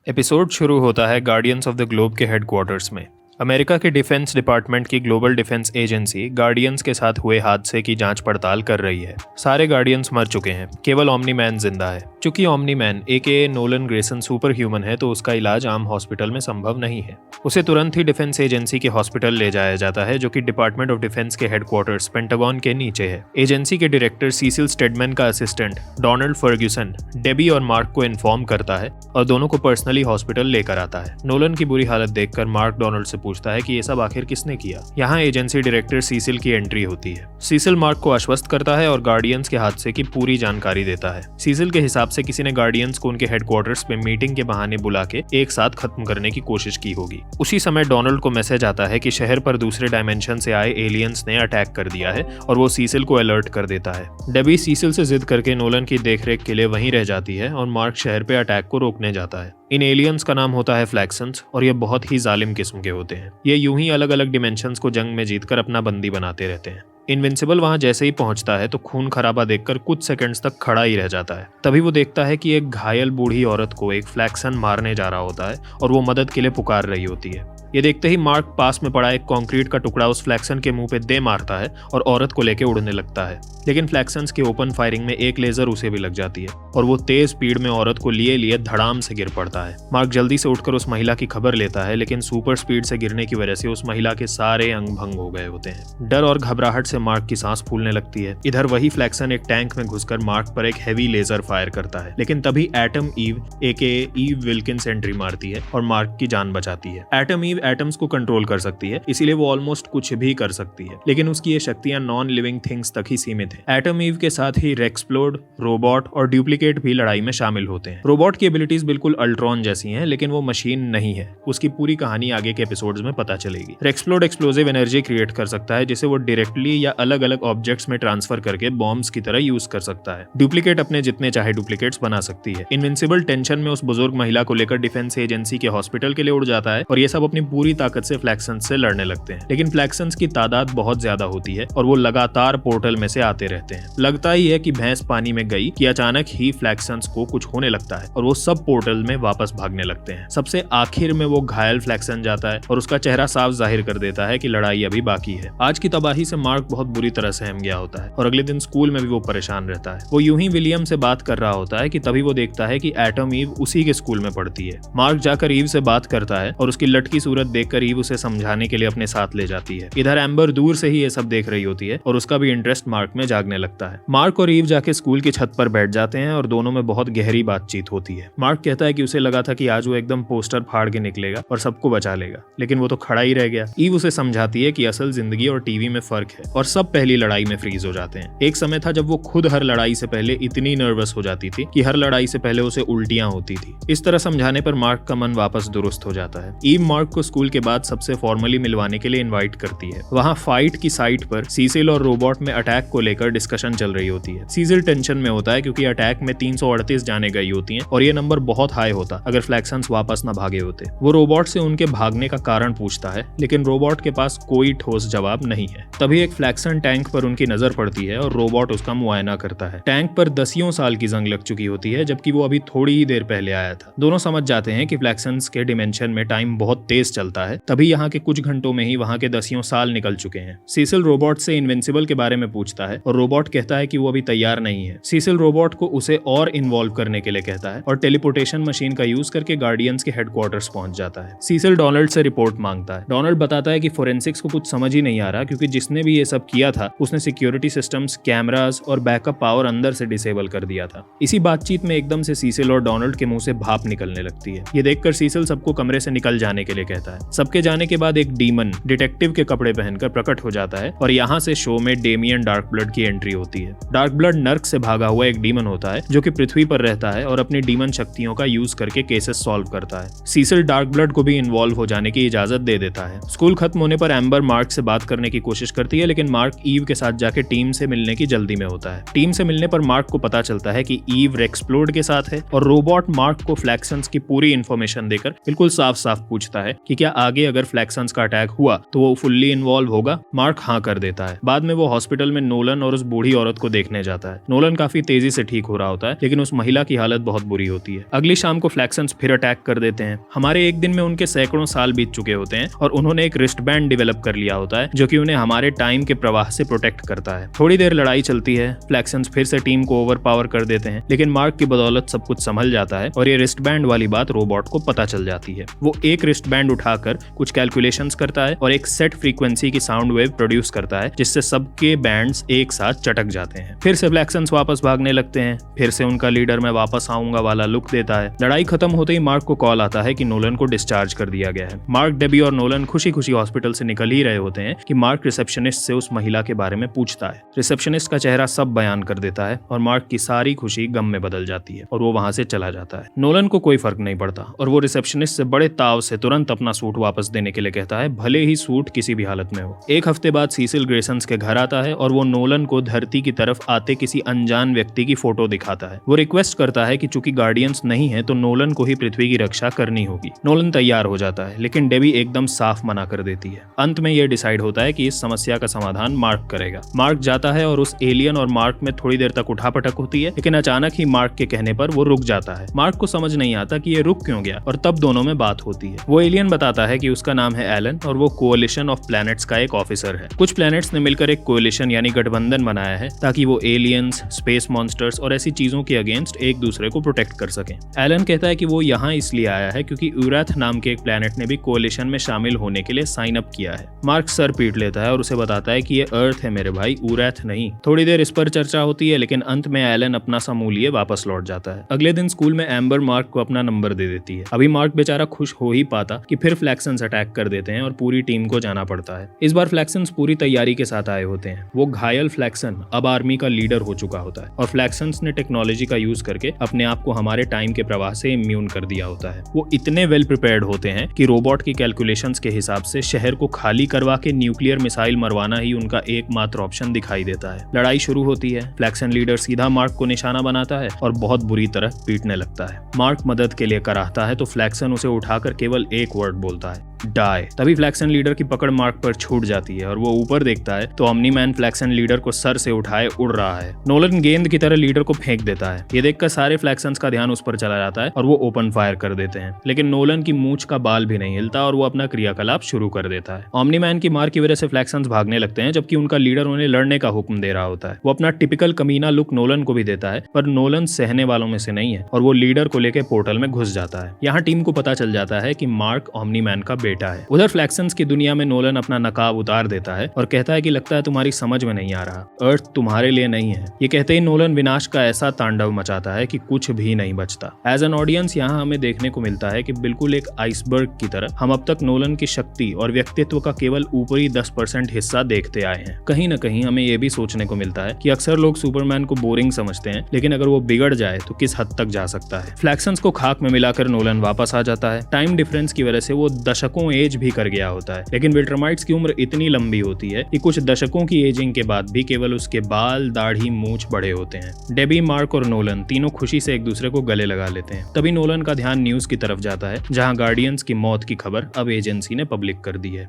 Episode शुरू होता है गार्डियंस ऑफ द ग्लोब के हेडक्वार्टर्स में। अमेरिका के डिफेंस डिपार्टमेंट की ग्लोबल डिफेंस एजेंसी गार्डियंस के साथ हुए हादसे की जांच पड़ताल कर रही है। सारे गार्डियंस मर चुके हैं, केवल ओमनी मैन जिंदा है। चूंकि omni man AKA Nolan Grayson super human है तो उसका इलाज आम हॉस्पिटल में संभव नहीं है। उसे तुरंत ही डिफेंस एजेंसी के हॉस्पिटल ले जाया जाता है, जो कि डिपार्टमेंट ऑफ डिफेंस के हेडक्वार्टर्स पेंटागन के नीचे है। एजेंसी के डायरेक्टर सीसिल स्टेडमैन का असिस्टेंट डोनाल्ड फर्ग्यूसन डेबी और मार्क को इन्फॉर्म करता है और दोनों को पर्सनली हॉस्पिटल लेकर आता है। नोलन की बुरी हालत देखकर मार्क डोनाल्ड से पूछता है कि ये सब आखिर किसने किया। यहाँ एजेंसी डायरेक्टर सीसिल की एंट्री होती है। सीसिल मार्क को आश्वस्त करता है और गार्डियंस के हादसे की पूरी जानकारी देता है। सीसिल के हिसाब से किसी ने गार्डियंस को उनके हेडक्वार्टर्स में मीटिंग के बहाने बुला के एक साथ खत्म करने की कोशिश की होगी। उसी समय डोनाल्ड को मैसेज आता है कि शहर पर दूसरे डायमेंशन से आए एलियंस ने अटैक कर दिया है और वो सीसिल को अलर्ट कर देता है। डेबी सीसिल से जिद करके नोलन की देखरेख के लिए वहीं रह जाती है और मार्क शहर पे अटैक को रोकने जाता है। इन एलियंस का नाम होता है फ्लैक्सन्स और ये बहुत ही जालिम किस्म के होते हैं। ये यूं ही अलग अलग डिमेंशंस को जंग में जीतकर अपना बंदी बनाते रहते हैं। इनविंसिबल वहां जैसे ही पहुंचता है तो खून खराबा देखकर कुछ सेकंड्स तक खड़ा ही रह जाता है। तभी वो देखता है कि एक घायल बूढ़ी औरत को एक फ्लैक्सन मारने जा रहा होता है और वो मदद के लिए पुकार रही होती है। ये देखते ही मार्क पास में पड़ा एक कंक्रीट का टुकड़ा उस फ्लैक्सन के मुंह पे दे मारता है और औरत को लेके उड़ने लगता है। लेकिन फ्लैक्सन्स के ओपन फायरिंग में एक लेजर उसे भी लग जाती है और वो तेज स्पीड में औरत को लिए धड़ाम से गिर पड़ता है। मार्क जल्दी से उठकर उस महिला की खबर लेता है, लेकिन सुपर स्पीड से गिरने की वजह से उस महिला के सारे अंग भंग हो गए होते हैं। डर और घबराहट से मार्क की सांस फूलने लगती है। इधर वही फ्लैक्सन एक टैंक में घुसकर मार्क पर एक हैवी लेजर फायर करता है, लेकिन तभी Atom Eve AKA Eve Wilkins entry मारती है और मार्क की जान बचाती है। एटम ईव एटम्स को कंट्रोल कर सकती है, इसीलिए वो ऑलमोस्ट कुछ भी कर सकती है, लेकिन उसकी ये शक्तियां नॉन लिविंग थिंग्स तक ही सीमित है। एटम ईव के साथ ही रेक्सप्लोड, रोबोट और डुप्लीकेट भी लड़ाई में शामिल होते हैं। रोबोट की एबिलिटीज बिल्कुल अल्ट्रॉन जैसी हैं, लेकिन वो मशीन नहीं है। उसकी पूरी कहानी आगे के एपिसोड्स में पता चलेगी। रेक्सप्लोड एक्सप्लोजिव एनर्जी क्रिएट कर सकता है, जिसे वो डायरेक्टली या अलग अलग ऑब्जेक्ट्स में ट्रांसफर करके बॉम्ब्स की तरह यूज कर सकता है। डुप्लीकेट अपने जितने चाहे डुप्लीकेट्स बना सकती है। इनविंसिबल टेंशन में उस बुजुर्ग महिला को लेकर डिफेंस एजेंसी के हॉस्पिटल के लिए उड़ जाता है और ये सब अपनी पूरी ताकत से फ्लैक्सन्स से लड़ने लगते हैं। लेकिन फ्लैक्सन्स की तादाद बहुत ज्यादा होती है और वो लगातार पोर्टल में से आते रहते हैं। लगता ही है कि भैंस पानी में गई कि अचानक ही फ्लैक्सन्स को कुछ होने लगता है और वो सब पोर्टल में वापस भागने लगते हैं। सबसे आखिर में वो घायल फ्लैक्सन जाता है और उसका चेहरा साफ जाहिर कर देता है कि लड़ाई अभी बाकी है। आज की तबाही से मार्क बहुत बुरी तरह सहम गया होता है और अगले दिन स्कूल में भी वो परेशान रहता है। वो यूं ही विलियम से बात कर रहा होता है कि तभी वो देखता है कि एटम ईव उसी के स्कूल में पढ़ती है। मार्क जाकर ईव से बात करता है और उसकी लटकी सूरत देखकर ईव उसे समझाने के लिए अपने साथ ले जाती है। इधर एम्बर दूर से ही ये सब देख रही होती है और उसका भी इंटरेस्ट मार्क में जागने लगता है। मार्क और ईव जाके स्कूल की छत पर बैठ जाते हैं और दोनों में बहुत गहरी बातचीत होती है। मार्क कहता है कि उसे लगा था कि आज वो एकदम पोस्टर फाड़ के निकलेगा और सबको बचा लेगा, लेकिन वो तो खड़ा ही रह गया। ईव उसे समझाती है कि असल जिंदगी और टीवी में फर्क है और सब पहली लड़ाई में फ्रीज हो जाते हैं। एक समय था जब वो खुद हर लड़ाई से पहले इतनी नर्वस हो जाती थी कि हर लड़ाई से पहले उसे उल्टियां होती थी। इस तरह समझाने पर मार्क का मन वापस दुरुस्त हो जाता है। ईव मार्क को स्कूल के बाद सबसे फॉर्मली मिलवाने के लिए इन्वाइट करती है। वहाँ फाइट की साइट पर सीसिल और रोबोट में अटैक को लेकर डिस्कशन चल रही होती है। सीसिल टेंशन में होता है क्योंकि अटैक में 338 जाने गई होती हैं और ये नंबर बहुत हाई होता अगर फ्लैक्सन्स वापस न भागे होते। वो रोबोट से उनके भागने का कारण पूछता है, लेकिन रोबोट के पास कोई ठोस जवाब नहीं है। तभी एक फ्लैक्सन टैंक पर उनकी नजर पड़ती है और रोबोट उसका मुआयना करता है। टैंक पर 10 साल की जंग लग चुकी होती है, जबकि वो अभी थोड़ी ही देर पहले आया था। दोनों समझ जाते हैं कि फ्लैक्सन्स के डिमेंशन में टाइम बहुत तेज चलता है। तभी यहाँ के कुछ घंटों में ही वहाँ के 10 साल निकल चुके हैं। सीसिल रोबोट से इनविंसिबल के बारे में पूछता है और रोबोट कहता है कि वो अभी तैयार नहीं है। सीसिल रोबोट को उसे और इन्वॉल्व करने के लिए कहता है और टेलीपोर्टेशन मशीन का यूज करके गार्डियंस के हेडक्वार्टर्स पहुंच जाता है। सीसिल डोनाल्ड से रिपोर्ट मांगता है। डोनाल्ड बताता है कि फोरेंसिक्स को कुछ समझ ही नहीं आ रहा, क्योंकि जिसने भी ये सब किया था उसने सिक्योरिटी सिस्टम्स, कैमरास और बैकअप पावर अंदर से डिसेबल कर दिया था। इसी बातचीत में एकदम से सीसिल और डोनाल्ड के मुंह से भाप निकलने लगती है। ये देखकर सीसिल सबको कमरे से निकल जाने के लिए कहता है। सबके जाने के बाद एक डीमन डिटेक्टिव के कपड़े पहनकर प्रकट हो जाता है और यहाँ से शो में डेमियन डार्क ब्लड की एंट्री होती है। डार्क ब्लड नर्क से भागा हुआ एक डीमन होता है जो कि पृथ्वी पर रहता है और अपनी डीमन शक्तियों का यूज करके केसेस सॉल्व करता है। सीसिल डार्क ब्लड को भी इन्वॉल्व हो जाने की इजाजत दे देता है। स्कूल खत्म होने पर एम्बर मार्क से बात करने की कोशिश करती है, लेकिन मार्क ईव के साथ जाके टीम से मिलने की जल्दी में होता है। टीम से मिलने पर मार्क को पता चलता है कि ईव रेक्सप्लोड के साथ है और रोबोट मार्क को फ्लैक्सन्स की पूरी इंफॉर्मेशन देकर बिल्कुल साफ साफ पूछता है कि कि क्या आगे अगर फ्लैक्सन्स का अटैक हुआ तो वो फुल्ली इन्वॉल्व होगा। मार्क हाँ कर देता है। बाद में वो हॉस्पिटल में नोलन और उस बूढ़ी औरत को देखने जाता है। नोलन काफी तेजी से ठीक हो रहा होता है, लेकिन उस महिला की हालत बहुत बुरी होती है। अगली शाम को फ्लैक्सन्स फिर अटैक कर देते हैं। हमारे एक दिन में उनके सैकड़ों साल बीत चुके होते हैं और उन्होंने एक रिस्ट बैंड डेवलप कर लिया होता है जो कि उन्हें हमारे टाइम के प्रवाह से प्रोटेक्ट करता है। थोड़ी देर लड़ाई चलती है। फ्लैक्सन्स फिर से टीम को ओवर पावर कर देते हैं, लेकिन मार्क की बदौलत सब कुछ संभल जाता है और ये रिस्ट बैंड वाली बात रोबोट को पता चल जाती है। वो एक रिस्ट बैंड उठाकर कुछ कैलकुलेशंस करता है और एक सेट फ्रीक्वेंसी की साउंड वेव प्रोड्यूस करता है, जिससे सबके बैंड्स एक साथ चटक जाते हैं। फिर से फ्लैक्सन्स वापस भागने लगते हैं। फिर से उनका लीडर मैं वापस आऊंगा वाला लुक देता है। लड़ाई खत्म होते ही मार्क को कॉल आता है कि नोलन को डिस्चार्ज कर दिया गया है। मार्क, डेबी और नोलन खुशी खुशी हॉस्पिटल से निकल ही रहे होते हैं कि मार्क रिसेप्शनिस्ट से उस महिला के बारे में पूछता है। रिसेप्शनिस्ट का चेहरा सब बयान कर देता है और मार्क की सारी खुशी गम में बदल जाती है और वो वहां से चला जाता है। नोलन को कोई फर्क नहीं पड़ता और वो रिसेप्शनिस्ट से बड़े ताव से तुरंत अपना सूट वापस देने के लिए कहता है, भले ही सूट किसी भी हालत में हो। एक हफ्ते बाद सीसिल ग्रेसन्स के घर आता है और वो नोलन को धरती की तरफ आते किसी अनजान व्यक्ति की फोटो दिखाता है। वो रिक्वेस्ट करता है कि चूंकि गार्डियंस नहीं है तो नोलन को ही पृथ्वी की रक्षा करनी होगी। नोलन तैयार हो जाता है, लेकिन डेबी एकदम साफ मना कर देती है। अंत में यह डिसाइड होता है कि इस समस्या का समाधान मार्क करेगा। मार्क जाता है और उस एलियन और मार्क में थोड़ी देर तक उठापटक होती है, लेकिन अचानक ही मार्क के कहने पर वो रुक जाता है। मार्क को समझ नहीं आता कि ये रुक क्यों गया और तब दोनों में बात होती है। वो एलियन बताता है कि उसका नाम है एलन और वो कोएलिशन ऑफ प्लैनेट्स का एक ऑफिसर है। कुछ प्लैनेट्स ने मिलकर एक कोएलिशन यानी गठबंधन बनाया है ताकि वो एलियंस, स्पेस मॉन्स्टर्स और ऐसी चीजों के अगेंस्ट एक दूसरे को प्रोटेक्ट कर सकें। एलन कहता है कि वो यहाँ इसलिए आया है क्योंकि यूरैथ नाम के एक प्लैनेट ने भी कोएलिशन में शामिल होने के लिए साइन अप किया है। मार्क सर पीट लेता है और उसे बताता है कि ये अर्थ है मेरे भाई, यूरैथ नहीं। थोड़ी देर इस पर चर्चा होती है, लेकिन अंत में एलन अपना सा मुंह लिए वापस लौट जाता है। अगले दिन स्कूल में एम्बर मार्क को अपना नंबर दे देती है। अभी मार्क बेचारा खुश हो ही पाता कि फिर फ्लैक्सन्स अटैक कर देते हैं और पूरी टीम को जाना पड़ता है। इस बार फ्लैक्सन्स पूरी तैयारी के साथ आए होते हैं। वो घायल फ्लैक्सन अब आर्मी का लीडर हो चुका होता है और फ्लैक्सन्स ने टेक्नोलॉजी का यूज करके अपने आप को हमारे टाइम के प्रवाह से इम्यून कर दिया होता है। वो इतने वेल प्रिपेयर्ड होते हैं कि रोबोट की कैलकुलेशंस के हिसाब से शहर को खाली करवा के न्यूक्लियर मिसाइल मरवाना ही उनका एकमात्र ऑप्शन दिखाई देता है। लड़ाई शुरू होती है। फ्लैक्सन लीडर सीधा मार्क को निशाना बनाता है और बहुत बुरी तरह पीटने लगता है। मार्क मदद के लिए कराहता है तो फ्लैक्सन उसे उठाकर केवल एक वर्ड बोलता है, डाई। तभी फ्लैक्सन लीडर की पकड़ मार्क पर छूट जाती है और वो ऊपर देखता है तो ओमनी मैन फ्लैक्सन लीडर को सर से उठाए उड़ रहा है। नोलन गेंद की तरह लीडर को फेंक देता है। ये देखकर सारे फ्लैक्सन्स का ध्यान उस पर चला जाता है और वो ओपन फायर कर देते हैं, लेकिन नोलन की मूंछ का बाल भी नहीं हिलता और वो अपना क्रियाकलाप शुरू कर देता है। ओमनी मैन की मार की वजह से फ्लैक्सन्स भागने लगते हैं, जबकि उनका लीडर उन्हें लड़ने का हुक्म दे रहा होता है। वो अपना टिपिकल कमीना लुक नोलन को भी देता है, पर नोलन सहने वालों में से नहीं है और वो लीडर को लेकर पोर्टल में घुस जाता है। यहाँ टीम को पता चल जाता है कि मार्क ओमनी मैन का बेटा है। उधर फ्लैक्सन्स की दुनिया में नोलन अपना नकाब उतार देता है और कहता है कि लगता है तुम्हारी समझ में नहीं आ रहा, अर्थ तुम्हारे लिए नहीं है। ये कहते ही नोलन विनाश का ऐसा तांडव मचाता है कि कुछ भी नहीं बचता। एज एन ऑडियंस यहाँ हमें देखने को मिलता है कि बिल्कुल एक आइसबर्ग की तरह हम अब तक नोलन की शक्ति और व्यक्तित्व का केवल ऊपरी 10% हिस्सा देखते आए हैं। कहीं न कहीं हमें ये भी सोचने को मिलता है कि अक्सर लोग सुपरमैन को बोरिंग समझते हैं, लेकिन अगर वो बिगड़ जाए तो किस हद तक जा सकता है। फ्लैक्सन्स को खाक में मिलाकर नोलन वापस आ जाता है। टाइम डिफरेंस की वजह से वो दशकों एज भी कर गया होता है, लेकिन विल्ट्रामाइट्स की उम्र इतनी लंबी होती है कि कुछ दशकों की एजिंग के बाद भी केवल उसके बाल, दाढ़ी, मूंछ बड़े होते हैं। डेबी, मार्क और नोलन तीनों खुशी से एक दूसरे को गले लगा लेते हैं। तभी नोलन का ध्यान न्यूज की तरफ जाता है, जहां गार्डियंस की मौत की खबर अब एजेंसी ने पब्लिक कर दी है।